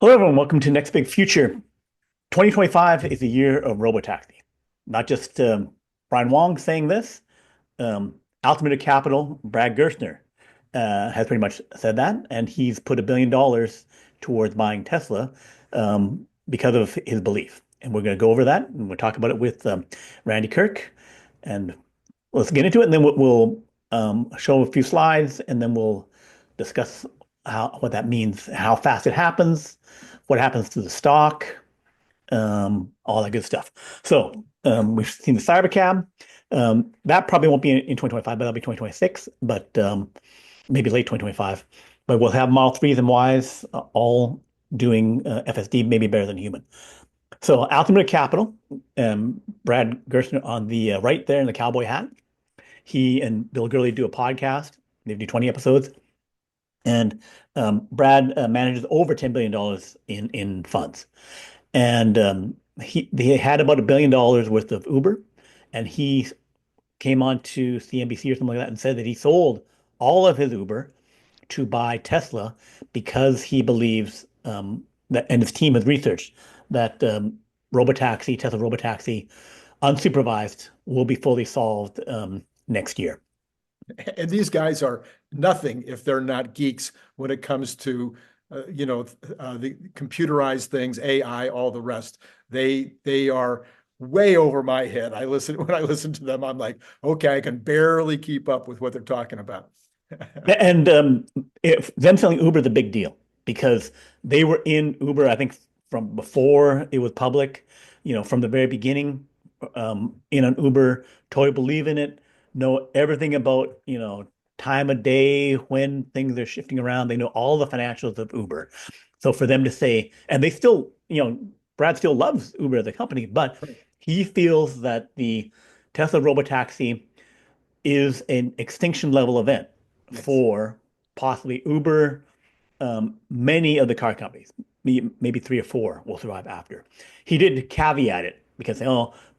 Hello, everyone. Welcome to Next Big Future. 2025 is the year of Robotaxi. Not just Brian Wang saying this. Altimeter Capital, Brad Gerstner, has pretty much said that, and he's put $1 billion towards buying Tesla because of his belief. And we're going to go over that, and we'll talk about it with Randy Kirk. And let's get into it, and then we'll show a few slides, and then we'll discuss what that means, how fast it happens, what happens to the stock, all that good stuff. So we've seen the Cybercab. That probably won't be in 2025, but that'll be 2026, but maybe late 2025. But we'll have Model 3s and Ys all doing FSD, maybe better than human. So Altimeter Capital, Brad Gerstner on the right there in the cowboy hat. He and Bill Gurley do a podcast. They do 20 episodes. And Brad manages over $10 billion in funds. And they had about $1 billion worth of Uber. And he came on to CNBC or something like that and said that he sold all of his Uber to buy Tesla because he believes that, and his team has researched that Tesla Robotaxi, unsupervised, will be fully solved next year. And these guys are nothing if they're not geeks when it comes to, the computerized things, AI, all the rest. They are way over my head. When I listen to them, I'm like, okay, I can barely keep up with what they're talking about. And if them selling Uber is a big deal because they were in Uber, I think, from before it was public, from the very beginning, in an Uber, totally believe in it, know everything about, time of day, when things are shifting around. They know all the financials of Uber. So for them to say, and they still, Brad still loves Uber as a company, but he feels that the Tesla Robotaxi is an extinction level event for possibly Uber, many of the car companies, maybe 3 or 4 will survive after. He did caveat it because,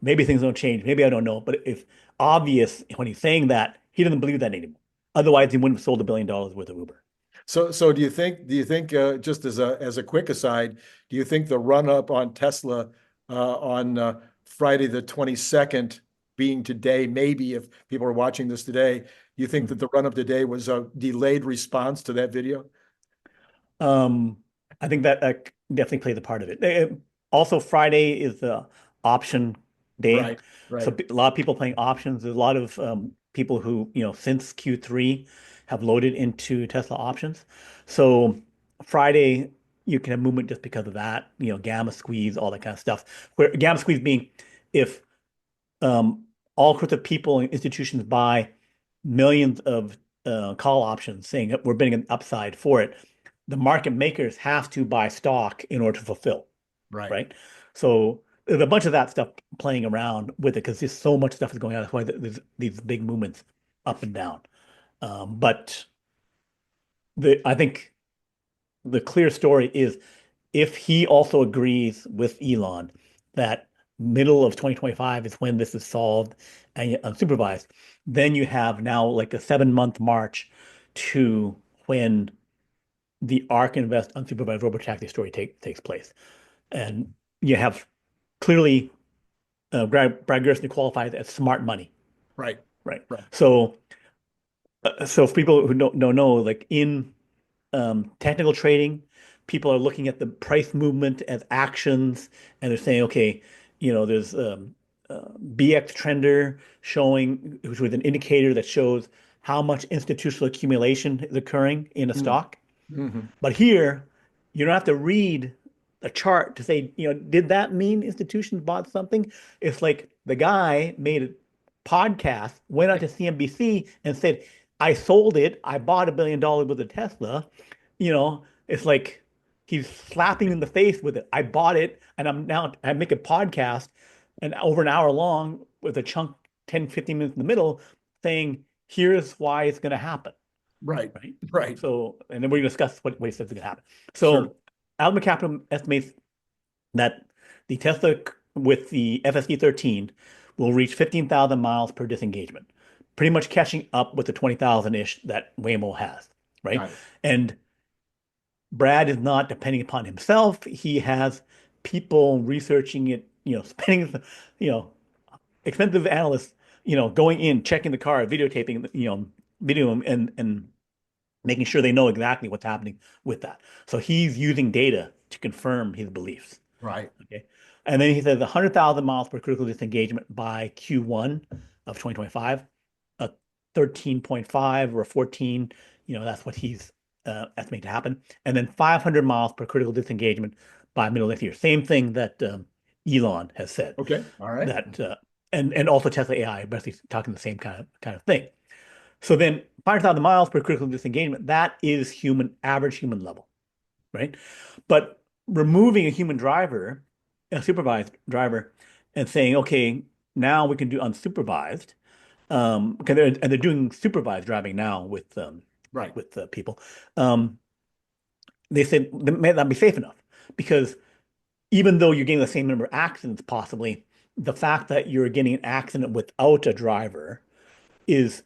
maybe things don't change. Maybe I don't know. But it's obvious when he's saying that he doesn't believe that anymore. Otherwise, he wouldn't have sold $1 billion worth of Uber. So do you think just as a quick aside, do you think the run up on Tesla on Friday the 22nd, being today, maybe if people are watching this today, do you think that the run up today was a delayed response to that video? I think that definitely plays a part of it. Also, Friday is the option day. Right. So a lot of people playing options. There's a lot of people who, since Q3 have loaded into Tesla options. So Friday, you can have movement just because of that, gamma squeeze, all that kind of stuff. Where gamma squeeze being if all sorts of people and institutions buy millions of call options saying that we're betting an upside for it, the market makers have to buy stock in order to fulfill. Right. So there's a bunch of that stuff playing around with it because just so much stuff is going on. That's why there's these big movements up and down. But I think the clear story is if he also agrees with Elon that middle of 2025 is when this is solved and unsupervised, then you have now like a 7-month march to when the ARK Invest unsupervised robotaxi story takes place. And you have clearly Brad Gerstner qualifies as smart money. Right. So for people who don't know, like in technical trading, people are looking at the price movement as actions, and they're saying, okay, there's BX Trender showing, which was an indicator that shows how much institutional accumulation is occurring in a stock. Mm-hmm. But here, you don't have to read a chart to say, did that mean institutions bought something? It's like the guy made a podcast, went on to CNBC and said, I sold it. I bought $1 billion with a Tesla. It's like he's slapping in the face with it. I bought it, and I make a podcast and over an hour long with a chunk 10, 15 minutes in the middle saying, here's why it's going to happen. Right. So, and then we're going to discuss what he says is going to happen. So, Sure. Altimeter Capital estimates that the Tesla with the FSD 13 will reach 15,000 miles per disengagement, pretty much catching up with the 20,000-ish that Waymo has, right? Got it. And Brad is not depending upon himself. He has people researching it, spending, you know, expensive analysts, going in, checking the car, videotaping, video and making sure they know exactly what's happening with that. So he's using data to confirm his beliefs. Right. Okay. And then he says 100,000 miles per critical disengagement by Q1 of 2025, a 13.5 or 14, that's what he's estimated to happen. And then 500 miles per critical disengagement by middle of next year. Same thing that Elon has said. Okay. All right. That and also Tesla AI, basically talking the same kind of thing. So then 500,000 miles per critical disengagement, that is average human level, right? But removing a human driver, a supervised driver, and saying, okay, now we can do unsupervised, because they're doing supervised driving now with Right. people. They said that may not be safe enough because even though you're getting the same number of accidents, possibly the fact that you're getting an accident without a driver is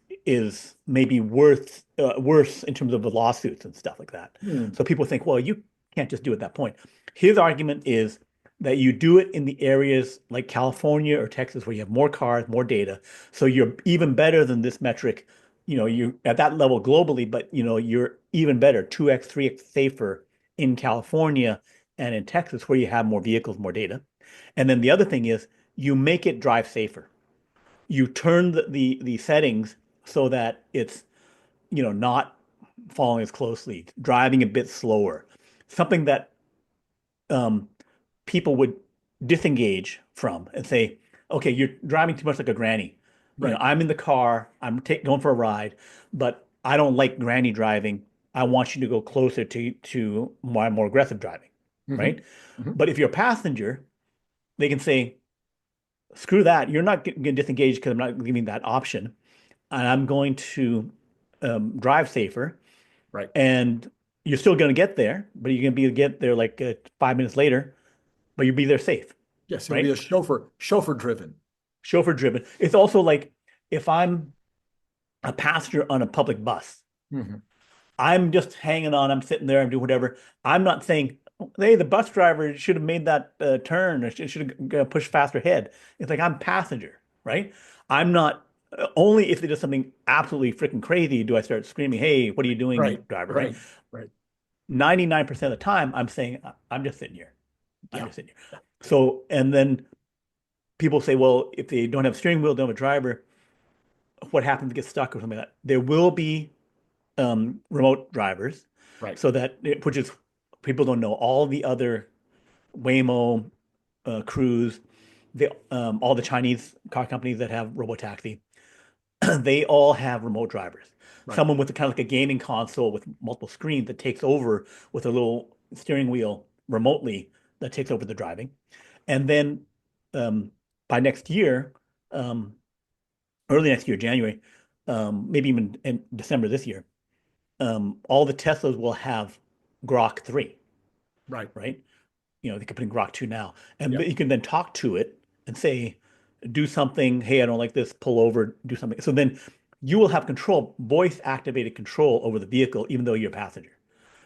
maybe worse in terms of the lawsuits and stuff like that. Hmm. So people think, well, you can't just do it at that point. His argument is that you do it in the areas like California or Texas where you have more cars, more data. So you're even better than this metric. You at that level globally, but you're even better, 2x, 3x safer in California and in Texas where you have more vehicles, more data. And then the other thing is you make it drive safer. You turn the settings so that it's not following as closely, driving a bit slower, something that people would disengage from and say, okay, you're driving too much like a granny. Right. I'm in the car, I'm going for a ride, but I don't like granny driving. I want you to go closer to more aggressive driving, Mhm. right? Mhm. But if you're a passenger, they can say, screw that. You're not going to disengage because I'm not giving that option. And I'm going to drive safer. Right. And you're still going to get there, but you're going to get there like 5 minutes later, but you'll be there safe, Yes, it'll be right? a chauffeur driven. Chauffeur driven. It's also like if I'm a passenger on a public bus, Mhm. I'm just hanging on, I'm sitting there, I'm doing whatever. I'm not saying, hey, the bus driver should have made that turn or should have pushed faster ahead. It's like I'm passenger, right? I'm not only if they do something absolutely freaking crazy do I start screaming, hey, what are you doing, Right. driver, right? Right. Right. 99% of the time, I'm saying, I'm just sitting here. I'm Yeah. just sitting here. So, and then people say, well, if they don't have a steering wheel, don't have a driver, what happens to get stuck or something like that? There will be remote drivers Right. so that which is people don't know all the other Waymo, Cruise, all the Chinese car companies that have Robotaxi, they all have remote drivers. Right. Someone with kind of like a gaming console with multiple screens that takes over with a little steering wheel remotely that takes over the driving. And then um, by next year, um, early next year, January, maybe even in December this year, all the Teslas will have Grok 3, Right. right? They can put in Grok 2 now. And Yeah. you can then talk to it and say, do something. Hey, I don't like this. Pull over, do something. So then you will have control, voice activated control over the vehicle, even though you're a passenger.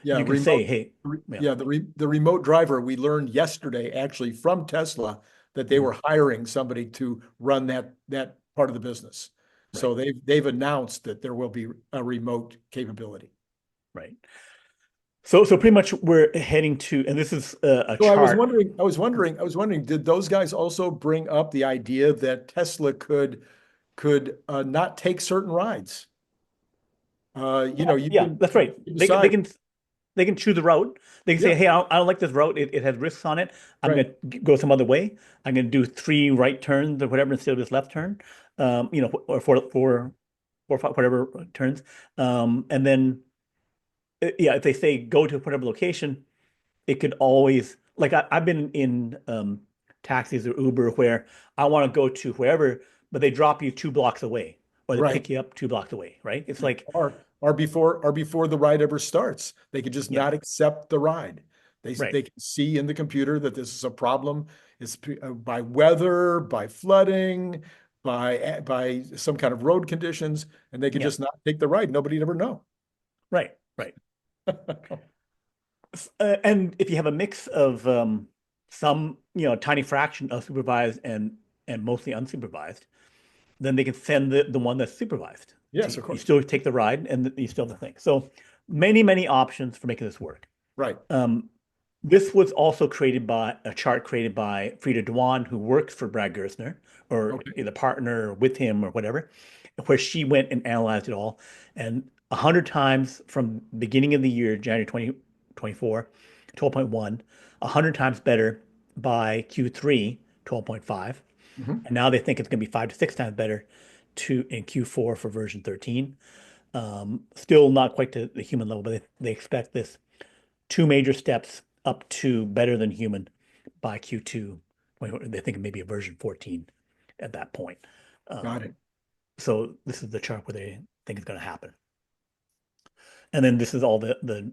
Yeah. You can say, Remote. hey, yeah, Yeah. The remote driver, we learned yesterday actually from Tesla that they mhm, were hiring somebody to run that part of the business. right, So they've announced that there will be a remote capability. right. So pretty much we're heading to, and this is a So chart. I was wondering, did those guys also bring up the idea that Tesla could not take certain rides? You Yeah, can that's right. decide. They can choose a route. They can say, Yeah, hey, I don't like this route. It has risks on it. I'm right. going to go some other way. I'm going to do 3 right turns or whatever instead of this left turn. Or four, five, whatever turns. And then, yeah, if they say go to whatever location, it could always like I've been in taxis or Uber where I want to go to wherever, but they drop you 2 blocks away or they Right. pick you up 2 blocks away, right? It's like, Or before the ride ever starts, they could just yeah, not accept the ride. right. They can see in the computer that this is a problem. It's by weather, by flooding, by some kind of road conditions, and they could Yeah, just not take the ride. Nobody'd ever know. right, right. And if you have a mix of some, tiny fraction of supervised and mostly unsupervised, then they can send the one that's supervised to Yes, you. of You course. still take the ride and you still have the thing. So many options for making this work. Right. Um, this was also created by a chart created by Frida Dwan, who works for Brad Gerstner, or Okay. the partner or with him or whatever, where she went and analyzed it all. And 100 times from beginning of the year, January 2024, 12.1, 100 times better by Q3, 12.5. Mhm. And now they think it's going to be 5 to 6 times better in Q4 for version 13. Still not quite to the human level, but they expect this two major steps up to better than human by Q2. They think maybe a version 14 at that point. Got it. So this is the chart where they think it's going to happen. And then this is all the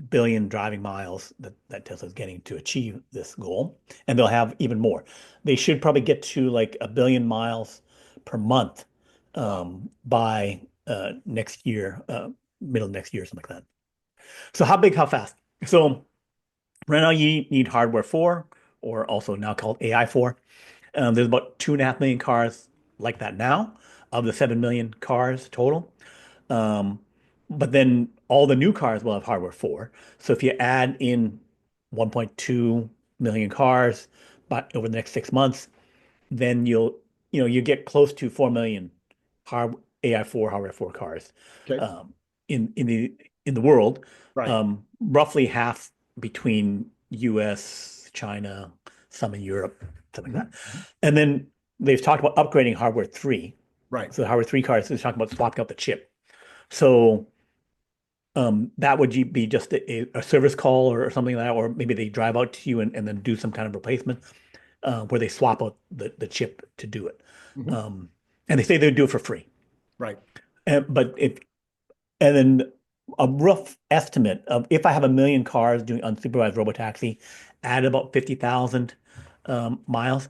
billion driving miles that Tesla's getting to achieve this goal. And they'll have even more. They should probably get to like a billion miles per month Wow. by next year, middle of next year, something like that. So how big, how fast? So right now you need hardware 4, or also now called AI 4. There's about 2.5 million cars like that now, of the 7 million cars total. Um, but then all the new cars will have hardware 4. So if you add in 1.2 million cars but over the next 6 months, then you get close to 4 million hard AI4 hardware 4 cars Okay. um, in the world, Right. roughly half between US, China, some in Europe, something like Mhm. that. Mhm. And then they've talked about upgrading hardware 3. Right. So the hardware 3 cars, they're talking about swapping out the chip. So that would be just a service call or something like that, or maybe they drive out to you and then do some kind of replacement where they swap out the chip to do it. Mhm. Um, and they say they do it for free. Right. But and then a rough estimate of if I have 1 million cars doing unsupervised robotaxi at about 50,000 miles,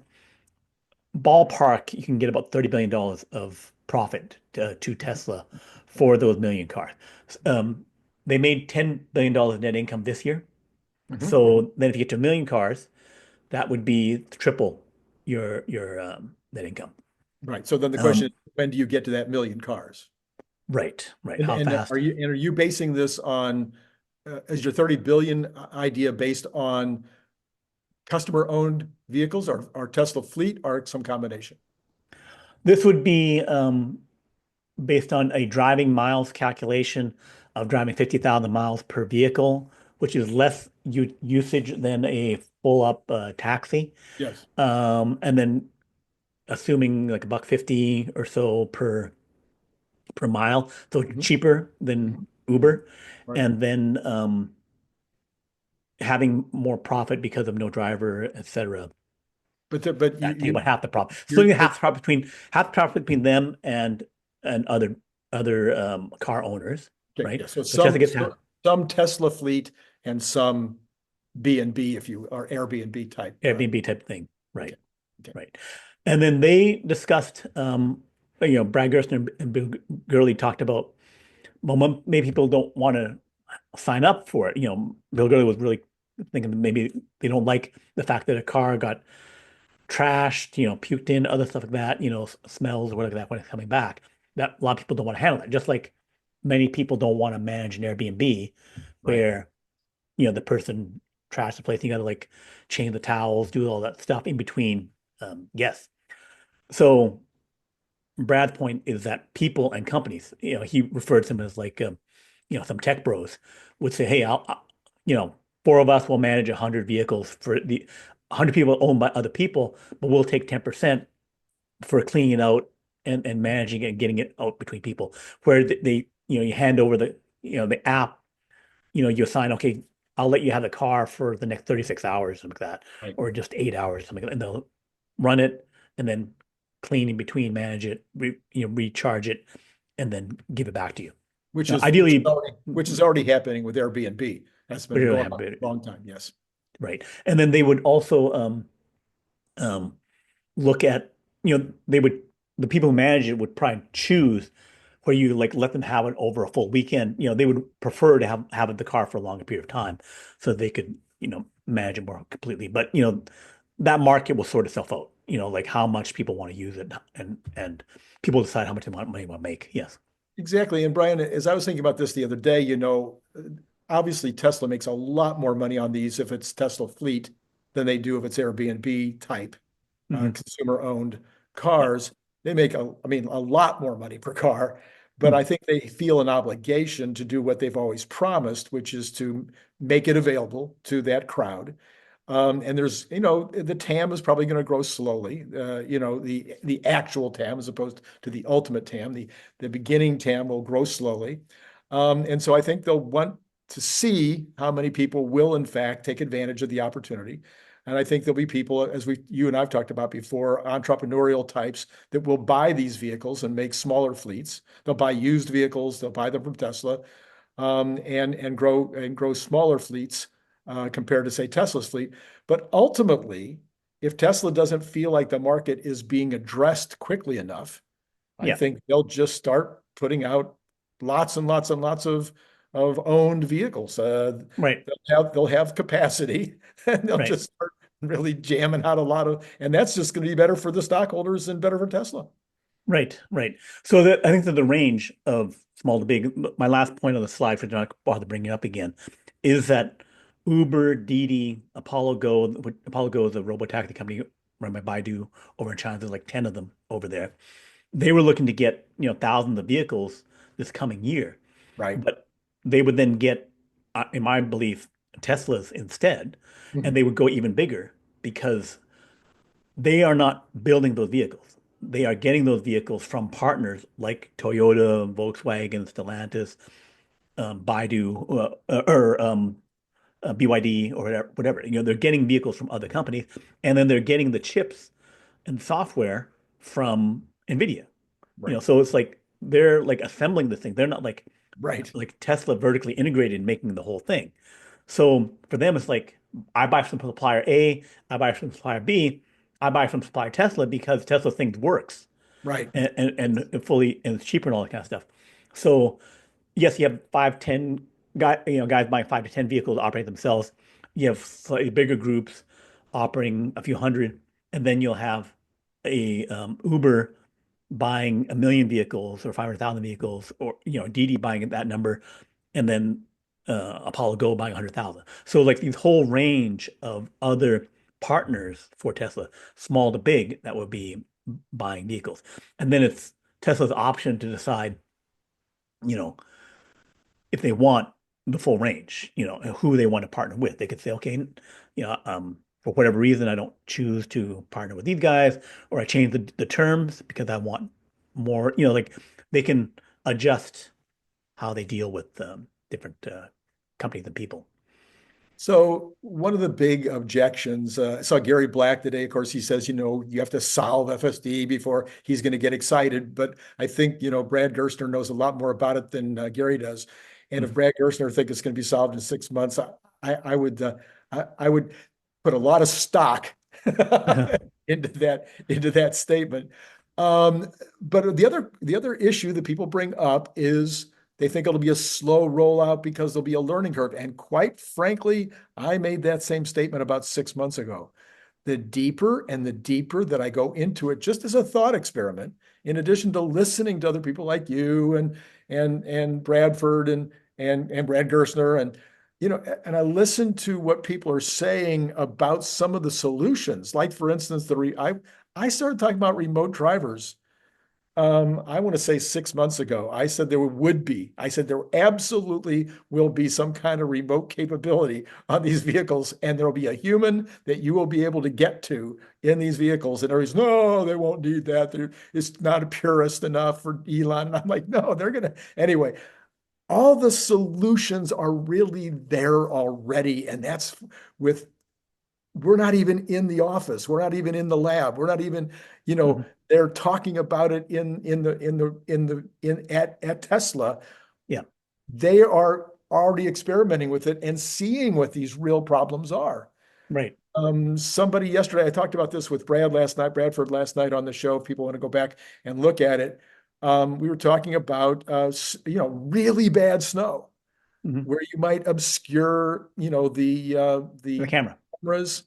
ballpark, you can get about $30 billion of profit to Tesla for those million cars. Um, they made $10 billion net income this year. Mhm. So then if you get to 1 million cars, that would be triple your net income. Right. So then the question Um, is, when do you get to that million cars? right. And How and fast? are you basing this on is your 30 billion idea based on customer owned vehicles or Tesla fleet or some combination? This would be based on a driving miles calculation of driving 50,000 miles per vehicle, which is less usage than a full up taxi. Yes. And then assuming like a buck 50 or so per mile, so Mhm. cheaper than Mhm. Uber, Right. and then having more profit because of no driver, etc. But I think about half the profit. you're Splitting half the profit between them and other car owners, okay. right? Yeah. So So Tesla gets half. some Tesla fleet and some B and B, if you or Airbnb type. Airbnb type thing. Okay. Right. Okay. Right. And then they discussed, Brad Gerstner and Bill Gurley talked about, well, maybe people don't want to sign up for it. Bill Gurley was really thinking that maybe they don't like the fact that a car got trashed, puked in, other stuff like that, smells or whatever like that when it's coming back. That a lot of people don't want to handle that. Just like many people don't want to manage an Airbnb Right. where, the person trashed the place. You got to like change the towels, do all that stuff in between guests. So Brad's point is that people and companies, he referred to them as like, some tech bros would say, hey, four of us will manage 100 vehicles for the 100 people owned by other people, but we'll take 10% for cleaning it out and managing it and getting it out between people. Where you hand over the app, you assign, okay, I'll let you have the car for the next 36 hours, something like that, Right. or just 8 hours, something like that. And they'll run it and then clean in between, manage it, recharge it, and then give it back to you. Which Now, is ideally, which is already happening with Airbnb. That's we been don't going have on it, a long time. Yes. right? And then they would also look at, the people who manage it would probably choose where you like let them have it over a full weekend. They would prefer to have the car for a longer period of time so they could, manage it more completely. But, that market will sort itself out, like how much people want to use it and people decide how much money they want to make. Yes. Exactly. And Brian, as I was thinking about this the other day, obviously Tesla makes a lot more money on these if it's Tesla fleet than they do if it's Airbnb type Hmm. consumer owned Yeah. cars. They make a lot more money per car, but Mm. I think they feel an obligation to do what they've always promised, which is to make it available to that crowd. And there's, the TAM is probably going to grow slowly. The actual TAM as opposed to the ultimate TAM, the beginning TAM will grow slowly. And so I think they'll want to see how many people will in fact take advantage of the opportunity. And I think there'll be people, as you and I've talked about before, entrepreneurial types that will buy these vehicles and make smaller fleets. They'll buy used vehicles, they'll buy them from Tesla, and grow smaller fleets compared to say Tesla's fleet. But ultimately, if Tesla doesn't feel like the market is being addressed quickly enough, I Yeah. think they'll just start putting out lots and lots and lots of owned vehicles. Right. They'll have capacity, and they'll Right. just start really jamming out a lot of, and that's just going to be better for the stockholders and better for Tesla. Right. Right. So I think that the range of small to big, my last point on the slide for not bother bringing it up again, is that Uber, Didi, Apollo Go, Apollo Go is a robotaxi company run by Baidu over in China. There's like 10 of them over there. They were looking to get, thousands of vehicles this coming year, Right. but they would then get, in my belief, Teslas instead, and Mhm. they would go even bigger because they are not building those vehicles. They are getting those vehicles from partners like Toyota, Volkswagen, Stellantis, Baidu, or BYD, or whatever. They're getting vehicles from other companies, and then they're getting the chips and software from NVIDIA. Right. So it's like they're like assembling the thing. They're not Right. like Tesla vertically integrated and making the whole thing. So for them, it's like I buy from supplier A, I buy from supplier B, I buy from supplier Tesla because Tesla things works Right. and fully and it's cheaper and all that kind of stuff. So yes, you have 5, 10 guys buying 5 to 10 vehicles to operate themselves. You have slightly bigger groups operating a few hundred, and then you'll have a Uber buying 1 million vehicles or 500,000 vehicles, or Didi buying that number, and then Apollo Go buying 100,000. So like these whole range of other partners for Tesla, small to big, that would be buying vehicles, and then it's Tesla's option to decide, you know, if they want the full range, and who they want to partner with. They could say, okay, for whatever reason, I don't choose to partner with these guys, or I change the terms because I want more, like they can adjust how they deal with different companies and people. So one of the big objections, I saw Gary Black today. Of course, he says, you have to solve FSD before he's going to get excited. But I think, Brad Gerstner knows a lot more about it than Gary does. And if Mhm. Brad Gerstner thinks it's going to be solved in 6 months, I would I would put a lot of stock into that statement. But the other issue that people bring up is they think it'll be a slow rollout because there'll be a learning curve. And quite frankly, I made that same statement about 6 months ago. The deeper and the deeper that I go into it, just as a thought experiment, in addition to listening to other people like you and Bradford and Brad Gerstner and I listen to what people are saying about some of the solutions. Like for instance, I started talking about remote drivers. I want to say 6 months ago, I said there would be. I said there absolutely will be some kind of remote capability on these vehicles, and there will be a human that you will be able to get to in these vehicles. And everybody's, no, they won't need that. It's not purist enough for Elon. And I'm like, no, they're gonna anyway. All the solutions are really there already, and that's with we're not even in the office. We're not even in the lab. We're not even, Mhm. they're talking about it at Tesla. Yeah. They are already experimenting with it and seeing what these real problems are. Right. Somebody yesterday, I talked about this with Bradford last night on the show. If people want to go back and look at it. We were talking about, really bad snow Hmm. where you might obscure, The the camera. cameras.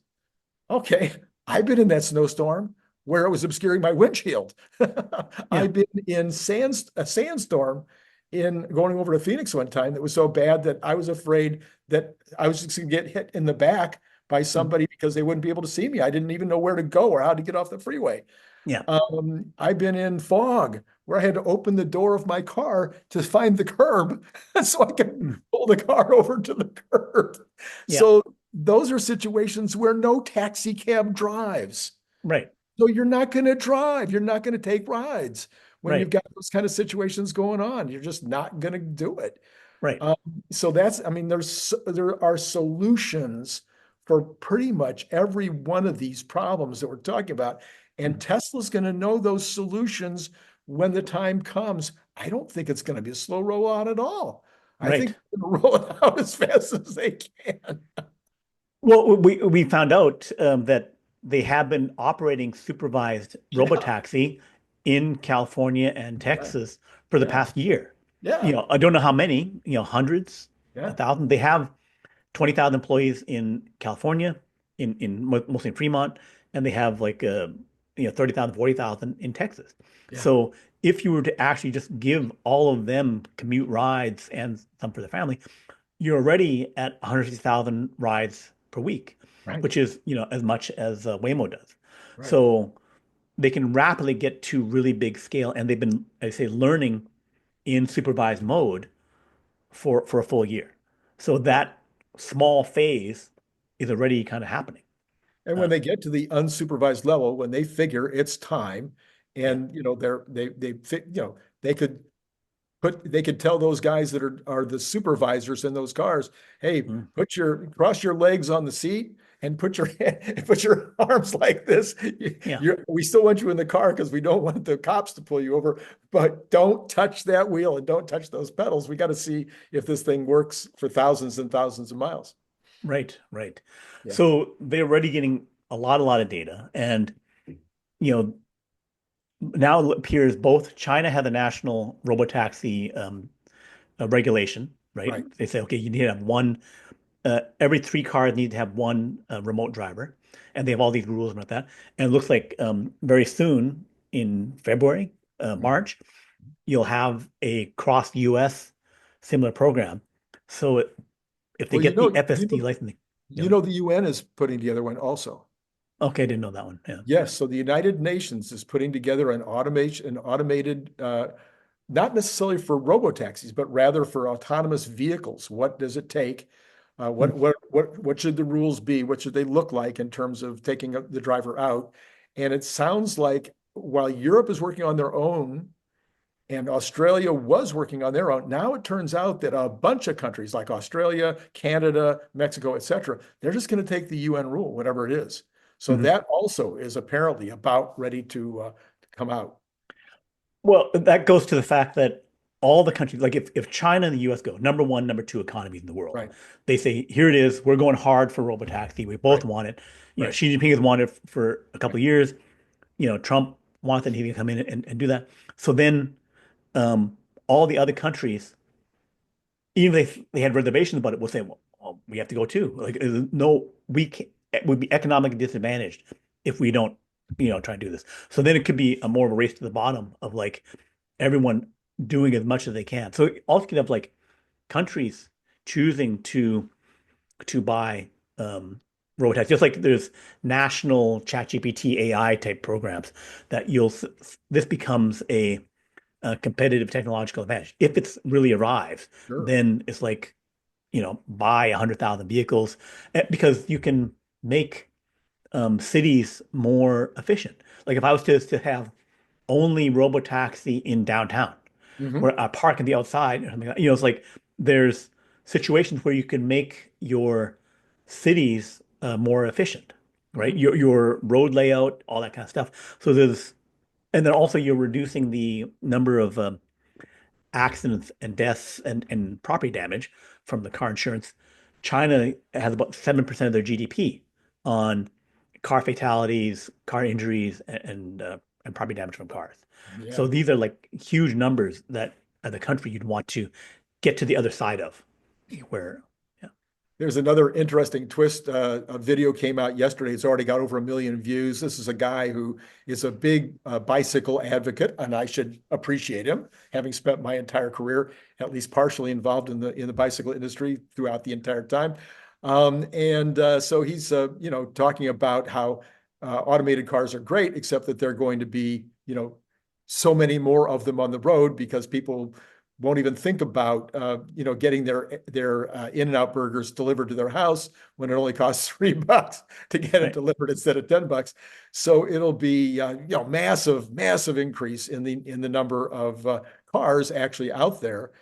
Okay, I've been in that snowstorm where it was obscuring my windshield. Yeah. I've been in a sandstorm in going over to Phoenix one time that was so bad that I was afraid that I was just going to get hit in the back by Mhm. somebody because they wouldn't be able to see me. I didn't even know where to go or how to get off the freeway. Yeah. I've been in fog where I had to open the door of my car to find the curb so I could Mm. pull the car over to the curb. Yeah. So those are situations where no taxi cab drives. Right. So you're not going to drive. You're not going to take rides when you've Right. got those kind of situations going on. You're just not going to do it. Right. Um, so I mean, there are solutions for pretty much every one of these problems that we're talking about. And Mhm. Tesla's going to know those solutions when the time comes. I don't think it's going to be a slow rollout at all. I Right. think they're going to roll it out as fast as they can. Well, we found out that they have been operating supervised Yeah, robotaxi in California and yeah, Texas for the yeah, past year. yeah, I don't know how many, hundreds, a yeah, thousand. They have 20,000 employees in California, mostly in Fremont, and they have like 30,000, 40,000 in Texas. yeah. So if you were to actually just give all of them commute rides and some for the family, you're already at 160,000 rides per week, Right, which is, as much as Waymo does. right. So they can rapidly get to really big scale, and they've been, I say, learning in supervised mode for a full year. So that small phase is already kind of happening. And Uh, when they get to the unsupervised level, when they figure it's time, yeah. and they could they could tell those guys that are the supervisors in those cars, hey, Mm. cross your legs on the seat and put your arms like this. Yeah. We still want you in the car because we don't want the cops to pull you over, but don't touch that wheel and don't touch those pedals. We got to see if this thing works for thousands and thousands of miles. Right. Right. Yeah, So they're already getting a lot of data. And, you know, now it appears both China had the national robotaxi regulation, right? right. They say, okay, you need to have one, every three cars need to have one remote driver. And they have all these rules about that. And it looks like very soon in February, March, you'll have a cross US similar program. So if they Well, get the FSD licensing, you know, the UN is putting together one also. okay, I didn't know that one. Yeah. Yes, so the United Nations is putting together an automated, not necessarily for robotaxis, but rather for autonomous vehicles. What does it take? Mm. What should the rules be? What should they look like in terms of taking the driver out? And it sounds like while Europe is working on their own and Australia was working on their own. Now it turns out that a bunch of countries like Australia, Canada, Mexico, et cetera, they're just going to take the UN rule, whatever it is. So Mhm. that also is apparently about ready to come out. Well, that goes to the fact that all the countries, like if China and the US go number one, number two economies in the world, Right, they say, here it is, we're going hard for robotaxi. We both right, want it. right, Xi Jinping has wanted it for a couple right. of years. Trump wants it, he can come in and do that. So then all the other countries, even if they had reservations about it, will say, well, we have to go too. Like, no, we can't, it would be economically disadvantaged if we don't, try and do this. So then it could be a more of a race to the bottom of like everyone doing as much as they can. So also could have like countries choosing to buy robotaxis, just like there's national ChatGPT AI type programs that this becomes a competitive technological advantage. If it's really arrives, Sure. then it's like, buy 100,000 vehicles because you can make cities more efficient. Like if I was to have only robotaxi in downtown, Hmm. where I park on the outside or something like that, it's like there's situations where you can make your cities more efficient, right? Hmm. Your road layout, all that kind of stuff. So and then also you're reducing the number of accidents and deaths and property damage from the car insurance. China has about 7% of their GDP on car fatalities, car injuries, and and property damage from cars. Yeah. So these are like huge numbers that as a country you'd want to get to the other side of, where, yeah. There's another interesting twist. A video came out yesterday. It's already got over 1 million views. This is a guy who is a big bicycle advocate, and I should appreciate him, having spent my entire career at least partially involved in the bicycle industry throughout the entire time. So he's talking about how automated cars are great, except that they're going to be so many more of them on the road because people won't even think about getting their In-N-Out burgers delivered to their house when it only costs $3 to get it delivered instead of $10. So it'll be massive increase in the number of cars actually out there,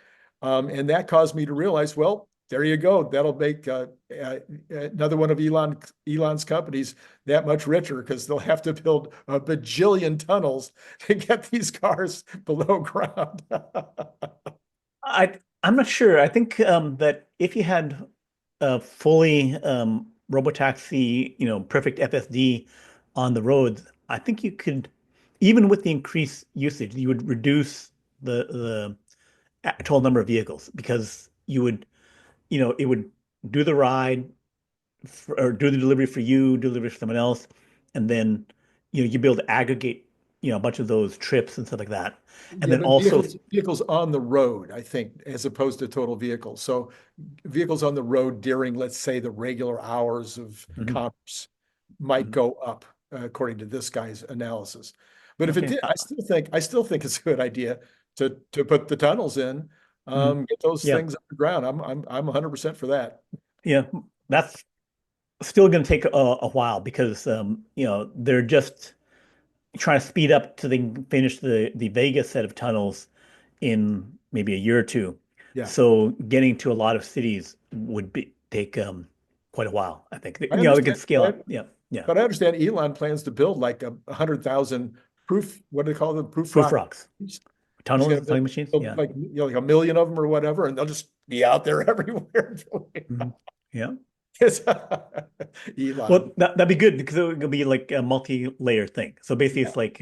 and that caused me to realize, well, there you go. That'll make another one of Elon's companies that much richer because they'll have to build a bajillion tunnels to get these cars below ground. I'm not sure. I think that if you had a fully robotaxi, perfect FSD on the roads, I think you could, even with the increased usage, you would reduce the total number of vehicles because you would it would do the ride or do the delivery for you, delivery for someone else, and then you'd be able to aggregate a bunch of those trips and stuff like that. And Yeah, then but also, vehicles on the road, I think, as opposed to total vehicles. So vehicles on the road during, let's say, the regular hours of mhm, commerce might mhm. go up, according to this guy's analysis. But if it Okay. did, I still think it's a good idea to put the tunnels in, Mhm. get those Yeah, things underground. I'm 100% for that. yeah, that's still going to take a while because they're just trying to speed up to they can finish the Vegas set of tunnels in maybe a year or two. Yeah, So getting to a lot of cities would be take quite a while, I think. I They can understand. scale up. Yeah, yeah. But I understand Elon plans to build like 100,000 proof, what do they call them? Proof Proof rock. rocks, He's going tunnels, to tunneling machines. build Yeah. like, like 1 million of them or whatever, and they'll just be out there everywhere. Mhm. Yeah. It's Well, Elon. that'd be good because it would be like a multi-layer thing. So basically, Yeah. it's like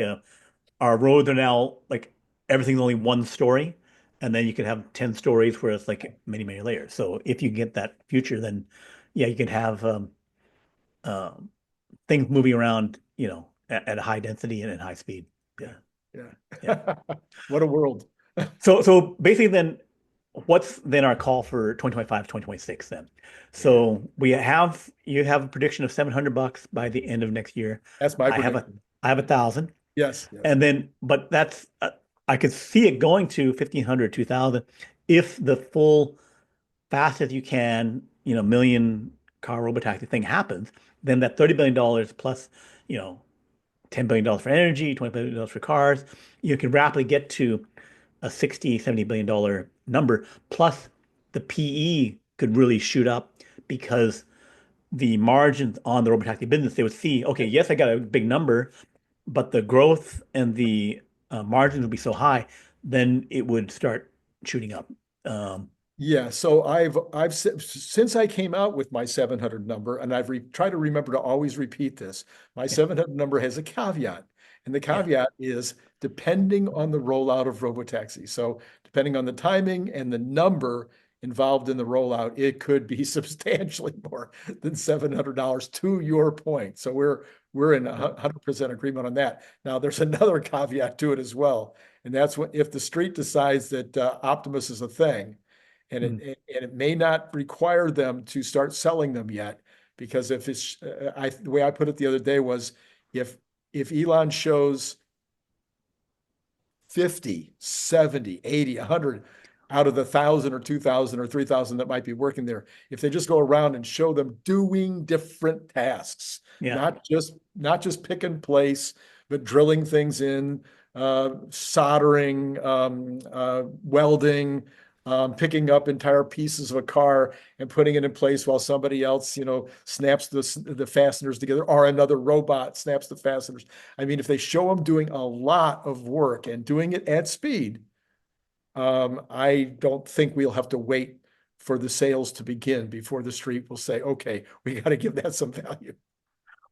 our roads are now like everything's only one story, and then you can have 10 stories where it's like many, many layers. So if you get that future, then yeah, you can have um, things moving around, at a high density and at high speed. Yeah. Yeah, yeah. Yeah. What a world. So basically, then what's then our call for 2025, 2026 then? Yeah. So you have a prediction of $700 by the end of next year. That's my I have a prediction. I have 1,000. Yes. Yes. And then, but that's, I could see it going to 1,500, 2,000 if the full fast as you can, million car robotaxi thing happens, then that $30 billion plus, $10 billion for energy, $20 billion for cars, you can rapidly get to a 60, $70 billion number. Plus the PE could really shoot up because the margins on the robotaxi business, they would see, okay, yes, I got a big number, but the growth and the margins would be so high, then it would start shooting up. Um, Yeah, so since I came out with my 700 number, and I've tried to remember to always repeat this. My yeah, 700 number has a caveat, and the yeah, caveat is depending on the rollout of Robotaxi. So depending on the timing and the number involved in the rollout, it could be substantially more than $700 to your point. So we're in 100% agreement on that. Now, there's another caveat to it as well, and that's what if the street decides that Optimus is a thing and mm, it may not require them to start selling them yet, because if it's the way I put it the other day was if Elon shows 50, 70, 80, 100 out of the 1,000 or 2,000 or 3,000 that might be working there, if they just go around and show them doing different tasks, yeah. not just pick and place, but drilling things in, soldering, welding, picking up entire pieces of a car and putting it in place while somebody else, snaps the fasteners together, or another robot snaps the fasteners. I mean, if they show them doing a lot of work and doing it at speed, I don't think we'll have to wait for the sales to begin before the street will say, okay, we got to give that some value.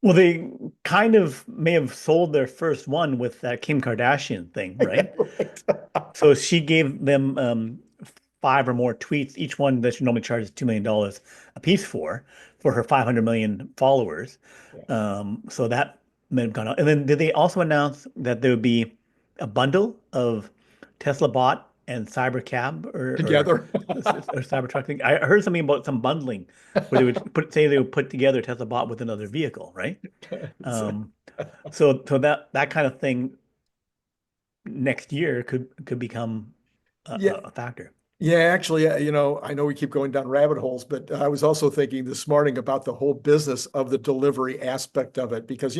Well, they kind of may have sold their first one with that Kim Kardashian thing, right? Right. So she gave them five or more tweets, each one that she normally charges $2 million a piece for her 500 million followers. Yeah. So that may have gone out. And then did they also announce that there would be a bundle of Tesla bot and Cybercab Together. or Cybertruck thing? I heard something about some bundling where they would say they would put together Tesla bot with another vehicle, right? Um, so that kind of thing next year could become Yeah. a factor. Yeah, actually, I know we keep going down rabbit holes, but I was also thinking this morning about the whole business of the delivery aspect of it, because,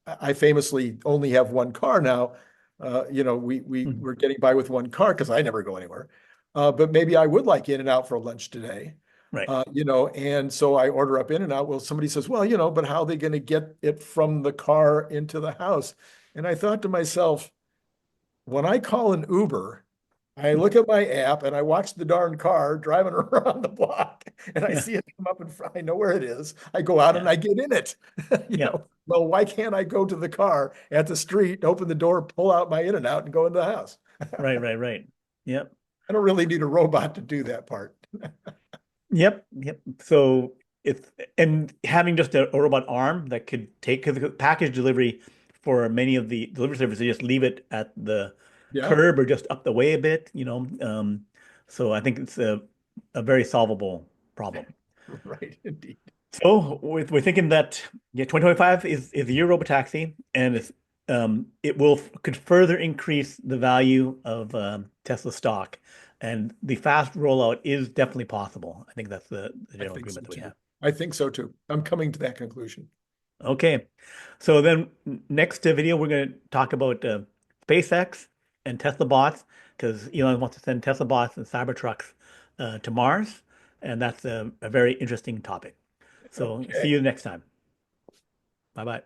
I famously only have one car now. Mhm. We're getting by with one car because I never go anywhere. But maybe I would like In-N-Out for lunch today. Right. And so I order up In-N-Out. Well, somebody says, well, but how are they going to get it from the car into the house? And I thought to myself, when I call an Uber, I look at my app and I watch the darn car driving around the block and I Yeah. see it come up in front. I know where it is. I go out and Yeah. I get in it. Yeah. Well, why can't I go to the car at the street, open the door, pull out my In-N-Out and go into the house? Right. Right. Right. Yep. I don't really need a robot to do that part. Yep. Yep. So it's and having just a robot arm that could take because the package delivery for many of the delivery services, they just leave it at the Yeah, curb or just up the way a bit, so I think it's a very solvable problem. right, indeed. So we're thinking that 2025 is the year of robotaxi, and could further increase the value of Tesla stock, and the fast rollout is definitely possible. I think that's the I general think so agreement that we too. have. I think so too. I'm coming to that conclusion. Okay, so then next video we're going to talk about SpaceX and Tesla bots because Elon wants to send Tesla bots and Cybertrucks to Mars, and that's a very interesting topic. So see Okay. you next time. Bye bye.